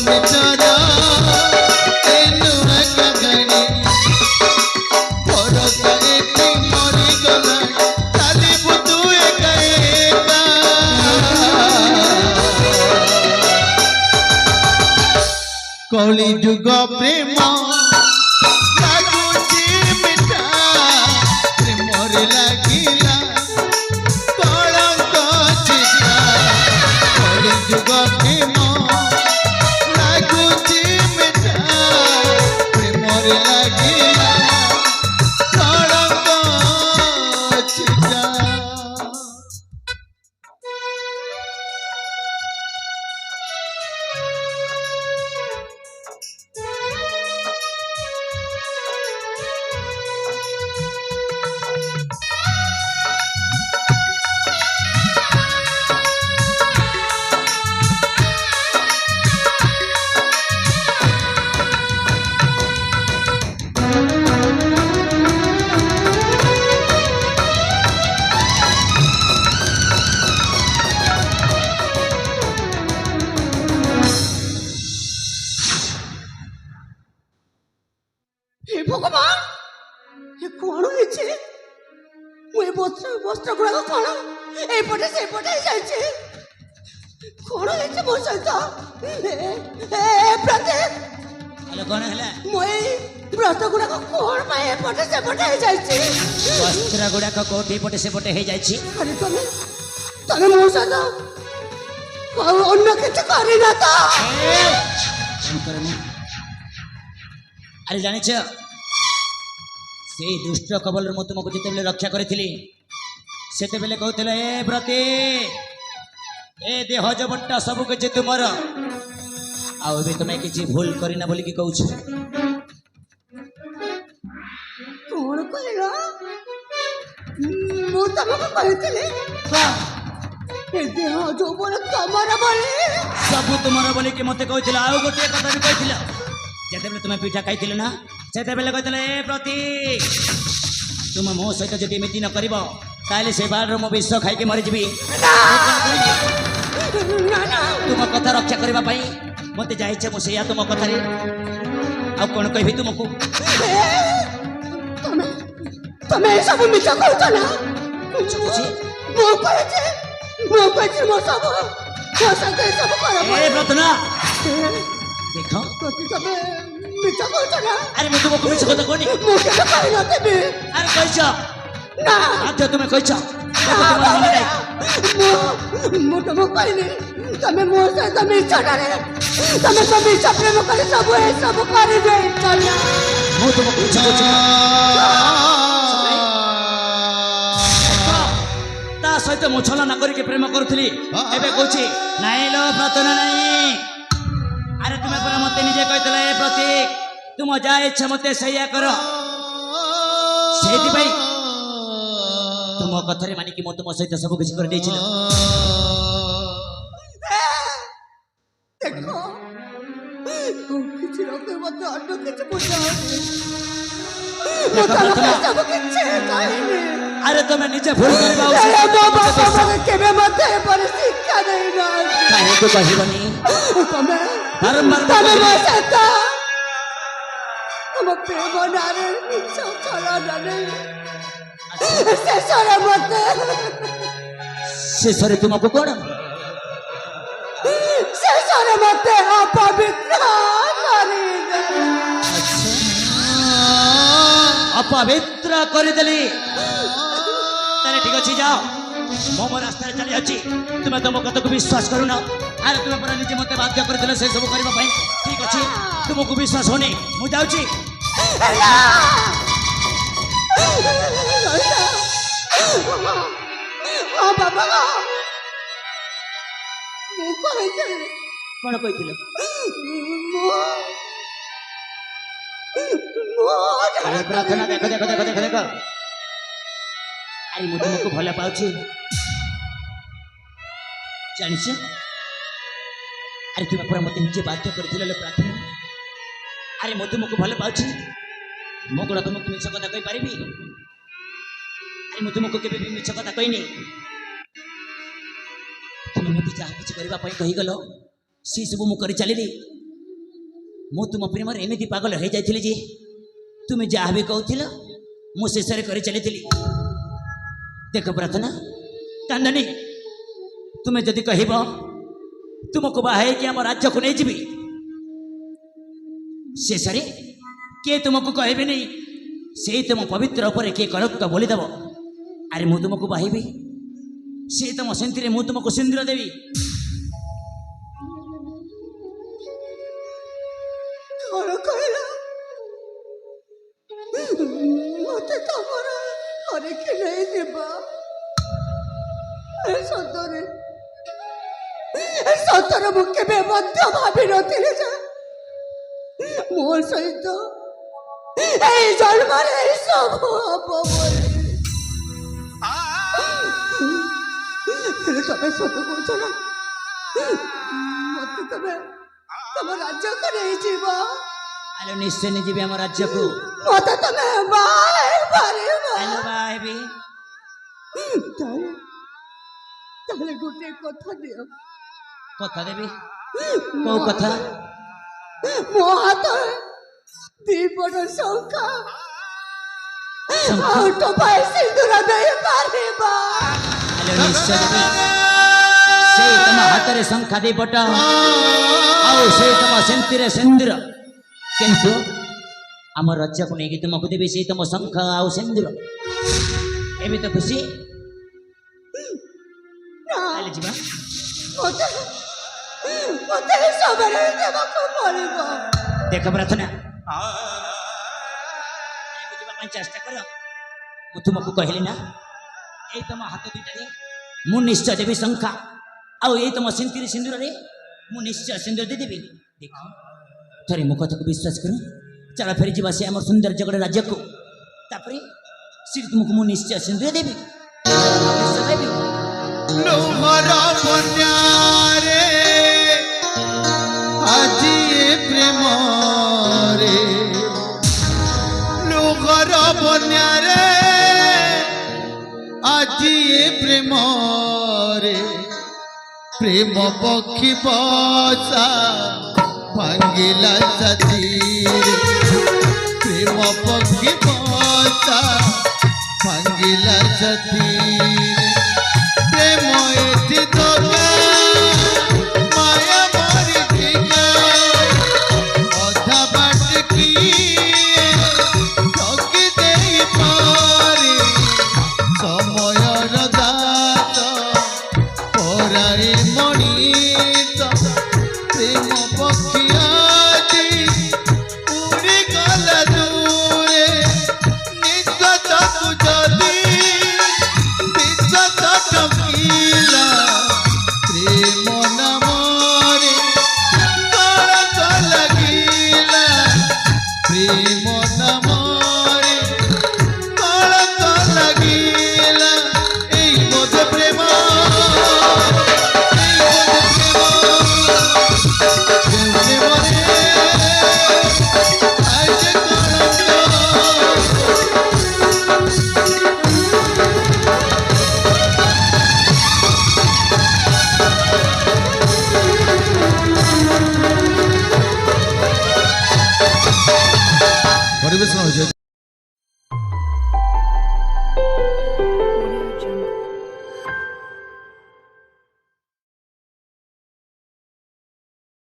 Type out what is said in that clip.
मिटारा एनु गगनी परत एटी मरी गला खाली बुतु एका एका कली जुग प्रेम लागुची मिठा प्रेमर लागिला कलंक चिता कली जुग प्रेम लागुची मिठा प्रेमर लागिला कलंक चिता हे भगवान ये कौन है मुझे वस्त्र गुड़ाक कौन एपटे से जाइए कौन है मो सहित प्रतीक हेलो कौन है मुझे वस्त्र गुड़ाक कौन पाए एपटे से जाइए वस्त्र गुड़ाक कोठी पटे से पटे हे जाइछि अरे तुम्हें तने मो सहित अन्य किछ करी ना तो अरे जानिछ से दुष्ट कबल मु तुमको जिते रक्षा करी से कहते ए प्रति ए देह जबटा सब किसी तुमर आउ भी तुम्हें किसी भूल करना बोलिकी कहूँ कौन कहला मु तुमको कहथिले ए देह जो बोल तमरा बोले सब तुमर बोलिकी मते कहथिला आउ गोटे कथा भी कहथिला जेते तुम्हें पिठा खाई ना से कहते ए प्रति तुम मो सहित जब एमती न कर से बार मो विष खाई मरीजी तुम कथा रक्षा करने मत जाइए मुझे तुम कथा आ कौन कह तुमको तुम्हें सब मिछ कहत ना मो कहछि मो सब सब कर रत्ना देख मिछ कहत ना अरे मैं तुमको मिछ कथा कहनी मो के कहि न देबे अरे कहछ ना आज तुम्हें कहछ मो तुमको कहनी तमे मो से तमे छडारे तमे सब इच्छा प्रेम करे सब करे दे चला मो तुमको मिछ कहछ ता सहित मो छला न करिके प्रेम करूथली एबे कहछि नाइ लो प्रार्थना नाइ अरे तुम्हें पर मत निजे कहते ए प्रतीक तुम जा इच्छा मत सैया कर तुम कथा मानिकी मो तुम सहित सब किसी कर देखो किसी लोग मत अन्य किसी बुझा सब किसी कहनी अरे तुम्हें निजे भूल कर केबे मत पर शिक्षा नहीं ना काहे तो कहबनी तमे बारंबार तमे बसता हम प्रेम नारे इच्छा खला नारे शेषरे मत शेषरे तुमको कौन शेषरे मत अपवित्र करी अपवित्र करदेली तारे ठीक अच्छी जाओ मो मो रास्ता चली अच्छी तुम्हें तुम कथा को विश्वास करू ना अरे तुम्हें पर निजे मत बाध्य कर से सब करने ठीक अच्छी तुमको विश्वास होनी मु जाऊँगी बाबा कौन कही प्रार्थना देख देख देख देख देख अरे मुझे तुमको भल पाऊँ जानी अरे तुम्हें पूरा मत निजे बाध्य कर प्रार्थना अरे मुझे तुमको भल पाऊँ मो कौन तुमको मिछ कथा कही पारि अरे मुझे तुमको केबे भी मिछ कथा कहनी तुम मत जहाँ किसी करने कहीगल सी सब मुझे चलि ମୁଁ ତୁମ ପ୍ରେମରେ ଏମିତି ପାଗଳ ହେଇଯାଇଥିଲି ଯେ ତୁମେ ଯାହା ବି କହୁଥିଲ ମୁଁ ଶେଷରେ କରି ଚାଲିଥିଲି। ଦେଖ ପ୍ରାର୍ଥନା ଚାନ୍ଦନୀ, ତୁମେ ଯଦି କହିବ ତୁମକୁ ବାହା ହେଇକି ଆମ ରାଜ୍ୟକୁ ନେଇଯିବି, ଶେଷରେ କିଏ ତୁମକୁ କହିବେନି, ସେଇ ତୁମ ପବିତ୍ର ଉପରେ କିଏ କଳଙ୍କ ବୋଳିଦେବ। ଆରେ ମୁଁ ତୁମକୁ ବାହିବି, ସେ ତୁମ ସେନ୍ତିରେ ମୁଁ ତୁମକୁ ସିନ୍ଦୁର ଦେବି। କଣ କହିଲ? ମତେ ତମର କରିକି ନେଇଯିବ? ସତରେ ସତରେ ମୁଁ କେବେ ମଧ୍ୟ ଭାବିନଥିଲି ଯେ ମୋ ସହିତ এই জন্মরে এই সব হব বলে। তবে সত্য কହୁଛ না? মতে তবে ତମ ରାଜ୍ୟକୁ ନେଇଯିବ? ଆଲୋ ନିଶ୍ଚୟ ନେଇଯିବି ଆମ ରାଜ୍ୟକୁ। ମତେ ତମେ ବାହା ପାରିବ? ଆଲୋ ବାହା ହେବି। ତାହେଲେ ଗୋଟେ କଥା ଦିଅ। କଥା ଦେବି? କୋଉ କଥା? ମୋ ହାତରେ ଦୀପଟ ଶଙ୍ଖା ଆଉ ଟୋପାଏ ସିନ୍ଦୁର ଦେଇପାରିବ? ଆଲୋ ନିଶ୍ଚୟ ଦେବି। ସେଇ ତମ ହାତରେ ଶଙ୍ଖା ଦୀପଟ ଆଉ ସେଇ ତମ ସେନ୍ତିରେ ସିନ୍ଦୁର, କିନ୍ତୁ ଆମ ରାଜ୍ୟକୁ ନେଇକି ତୁମକୁ ଦେବି ସେଇ ତମ ଶଙ୍ଖ ଆଉ ସିନ୍ଦୁର। ଏବେ ତ ଖୁସି? ତାହେଲେ ଯିବା। ମତେ ସବୁବେଳେ ଦେବାକୁ ପଡ଼ିବ। ଦେଖ ପ୍ରାର୍ଥନା, ବୁଝିବା ପାଇଁ ଚେଷ୍ଟା କର। ମୁଁ ତୁମକୁ କହିଲି ନା, ଏଇ ତମ ହାତ ଦୁଇଟାରେ ମୁଁ ନିଶ୍ଚୟ ଦେବି ଶଙ୍ଖା, ଆଉ ଏଇ ତମ ସିନ୍ତିରେ ସିନ୍ଦୁରରେ ମୁଁ ନିଶ୍ଚୟ ସିନ୍ଦୁର ଦେଇଦେବି। ଦେଖ ଥରେ ମୋ କଥାକୁ ବିଶ୍ୱାସ କର, ଚାଲ ଫେରି ଯିବା ସେ ଆମର ସୁନ୍ଦର ଜଗଡ଼ ରାଜ୍ୟକୁ। ତାପରେ ସେଠି ତୁମକୁ ମୁଁ ନିଶ୍ଚୟ ସିନ୍ଦୁର ଦେବି, ନିଶ୍ଚୟ ଦେବି। ଲୁହର ବନ୍ୟାରେ ଆଜି ଏ ପ୍ରେମରେ, ଲୁହର ବନ୍ୟାରେ ଆଜି ଏ ପ୍ରେମରେ, ପ୍ରେମ ପକ୍ଷୀ ବସା ଭାଙ୍ଗିଲା ସାଥୀ।